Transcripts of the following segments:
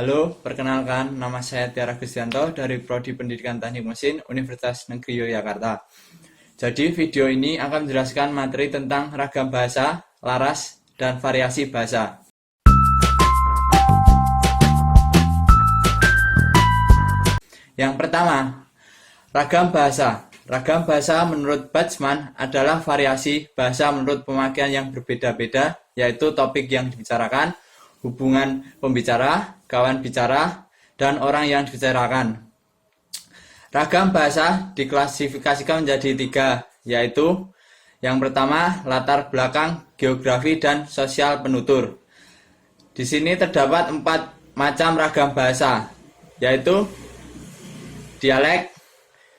Halo, perkenalkan nama saya Tiara Gustianto dari Prodi Pendidikan Teknik Mesin Universitas Negeri Yogyakarta. Jadi video ini akan menjelaskan materi tentang ragam bahasa, laras, dan variasi bahasa. Yang pertama, ragam bahasa. Ragam bahasa menurut Bachmann adalah variasi bahasa menurut pemakaian yang berbeda-beda, yaitu topik yang dibicarakan, hubungan pembicara, kawan bicara, dan orang yang dibicarakan. Ragam bahasa diklasifikasikan menjadi 3, yaitu yang pertama latar belakang, geografi, dan sosial penutur. Di sini terdapat 4 macam ragam bahasa, yaitu dialek.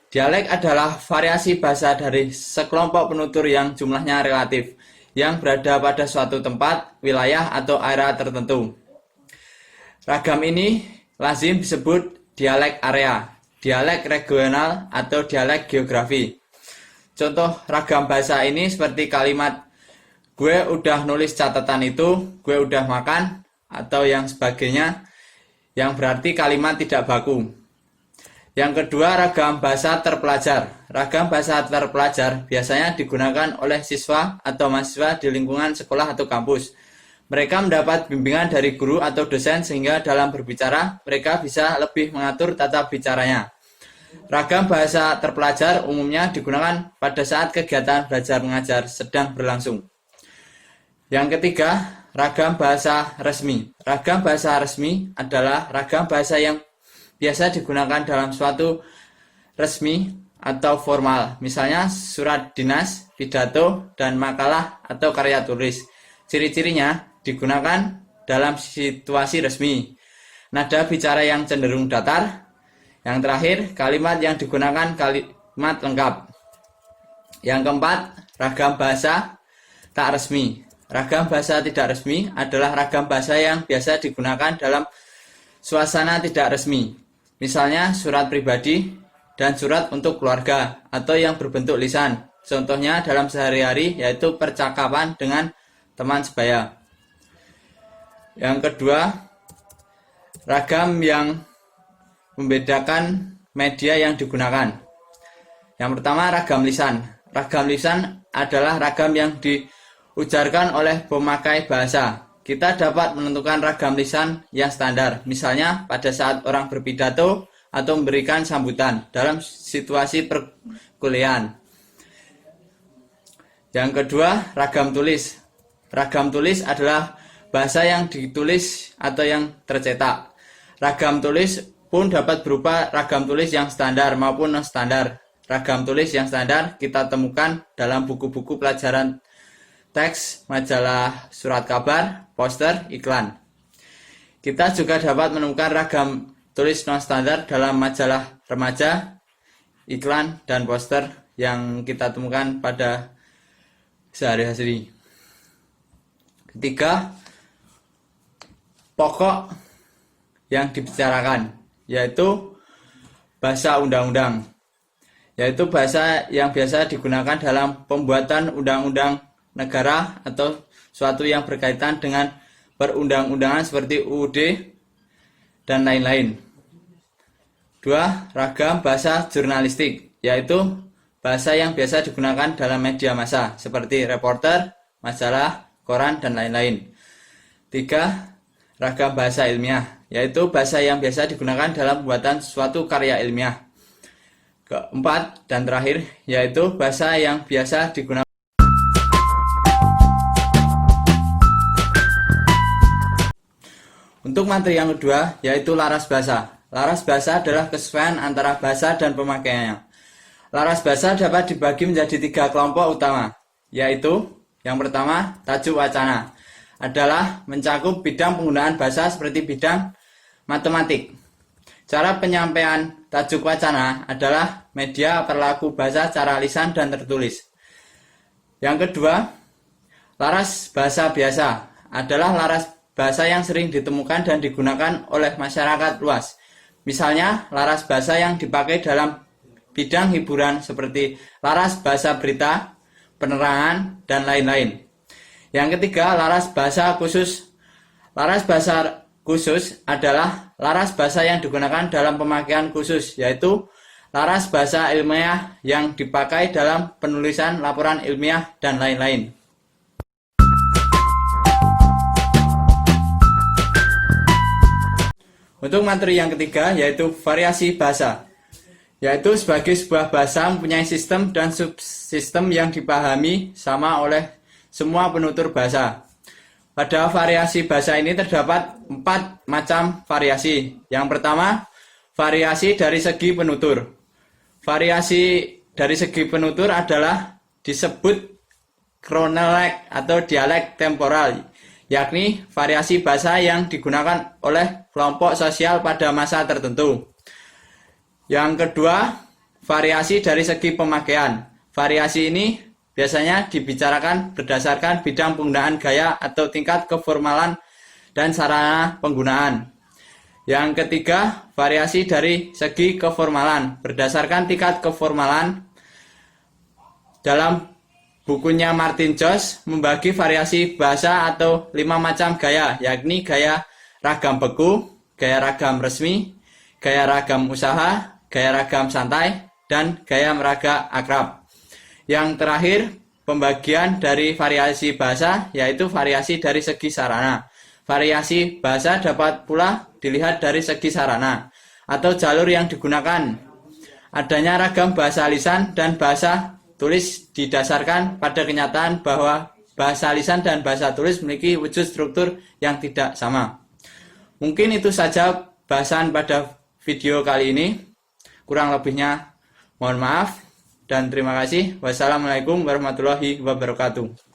Dialek adalah variasi bahasa dari sekelompok penutur yang jumlahnya relatif, yang berada pada suatu tempat, wilayah, atau area tertentu. Ragam ini lazim disebut dialek area, dialek regional, atau dialek geografi. Contoh ragam bahasa ini seperti kalimat gue udah nulis catatan itu, gue udah makan, atau yang sebagainya, yang berarti kalimat tidak baku. Yang kedua, ragam bahasa terpelajar. Ragam bahasa terpelajar biasanya digunakan oleh siswa atau mahasiswa di lingkungan sekolah atau kampus. Mereka mendapat bimbingan dari guru atau dosen sehingga dalam berbicara mereka bisa lebih mengatur tata bicaranya. Ragam bahasa terpelajar umumnya digunakan pada saat kegiatan belajar mengajar sedang berlangsung. Yang ketiga, ragam bahasa resmi. Ragam bahasa resmi adalah ragam bahasa yang biasa digunakan dalam suatu resmi atau formal, misalnya surat dinas, pidato, dan makalah atau karya tulis. Ciri-cirinya digunakan dalam situasi resmi. Nada bicara yang cenderung datar. Yang terakhir, kalimat yang digunakan kalimat lengkap. Yang keempat, ragam bahasa tak resmi. Ragam bahasa tidak resmi adalah ragam bahasa yang biasa digunakan dalam suasana tidak resmi. Misalnya surat pribadi dan surat untuk keluarga atau yang berbentuk lisan. Contohnya dalam sehari-hari yaitu percakapan dengan teman sebaya. Yang kedua, ragam yang membedakan media yang digunakan. Yang pertama, ragam lisan. Ragam lisan adalah ragam yang diujarkan oleh pemakai bahasa. Kita dapat menentukan ragam lisan yang standar, misalnya pada saat orang berpidato atau memberikan sambutan dalam situasi perkuliahan. Yang kedua, ragam tulis. Ragam tulis adalah bahasa yang ditulis atau yang tercetak. Ragam tulis pun dapat berupa ragam tulis yang standar maupun non-standar. Ragam tulis yang standar kita temukan dalam buku-buku pelajaran teks, majalah, surat kabar, poster, iklan. Kita juga dapat menemukan ragam tulis non-standar dalam majalah remaja, iklan, dan poster yang kita temukan pada sehari-hari. Ketiga, pokok yang dibicarakan, yaitu bahasa undang-undang, yaitu bahasa yang biasa digunakan dalam pembuatan undang-undang negara atau suatu yang berkaitan dengan perundang-undangan seperti UUD dan lain-lain. 2. Ragam bahasa jurnalistik, yaitu bahasa yang biasa digunakan dalam media massa seperti reporter, majalah, koran, dan lain-lain. 3. Ragam bahasa ilmiah, yaitu bahasa yang biasa digunakan dalam pembuatan suatu karya ilmiah. Keempat dan terakhir, yaitu bahasa yang biasa digunakan untuk materi yang kedua, yaitu laras bahasa. Laras bahasa adalah kesesuaian antara bahasa dan pemakaiannya. Laras bahasa dapat dibagi menjadi 3 kelompok utama, yaitu yang pertama, tajuk wacana. Adalah mencakup bidang penggunaan bahasa seperti bidang matematik. Cara penyampaian tajuk wacana adalah media perilaku bahasa secara lisan dan tertulis. Yang kedua, laras bahasa biasa. Adalah laras bahasa yang sering ditemukan dan digunakan oleh masyarakat luas. Misalnya, laras bahasa yang dipakai dalam bidang hiburan seperti laras bahasa berita, penerangan, dan lain-lain. Yang ketiga, laras bahasa khusus. Laras bahasa khusus adalah laras bahasa yang digunakan dalam pemakaian khusus, yaitu laras bahasa ilmiah yang dipakai dalam penulisan laporan ilmiah dan lain-lain. Untuk materi yang ketiga yaitu variasi bahasa, yaitu sebagai sebuah bahasa mempunyai sistem dan subsistem yang dipahami sama oleh semua penutur bahasa. Pada variasi bahasa ini terdapat 4 macam variasi. Yang pertama, variasi dari segi penutur. Variasi dari segi penutur adalah disebut kronolog atau dialek temporal, yakni variasi bahasa yang digunakan oleh kelompok sosial pada masa tertentu. Yang kedua, variasi dari segi pemakaian. Variasi ini biasanya dibicarakan berdasarkan bidang penggunaan gaya atau tingkat keformalan dan sarana penggunaan. Yang ketiga, variasi dari segi keformalan. Berdasarkan tingkat keformalan, dalam bukunya Martin Jost membagi variasi bahasa atau 5 macam gaya, yakni gaya ragam beku, gaya ragam resmi, gaya ragam usaha, gaya ragam santai, dan gaya meraga akrab. Yang terakhir, pembagian dari variasi bahasa yaitu variasi dari segi sarana. Variasi bahasa dapat pula dilihat dari segi sarana atau jalur yang digunakan. Adanya ragam bahasa lisan dan bahasa tulis didasarkan pada kenyataan bahwa bahasa lisan dan bahasa tulis memiliki wujud struktur yang tidak sama. Mungkin itu saja bahasan pada video kali ini. Kurang lebihnya mohon maaf dan terima kasih. Wassalamualaikum warahmatullahi wabarakatuh.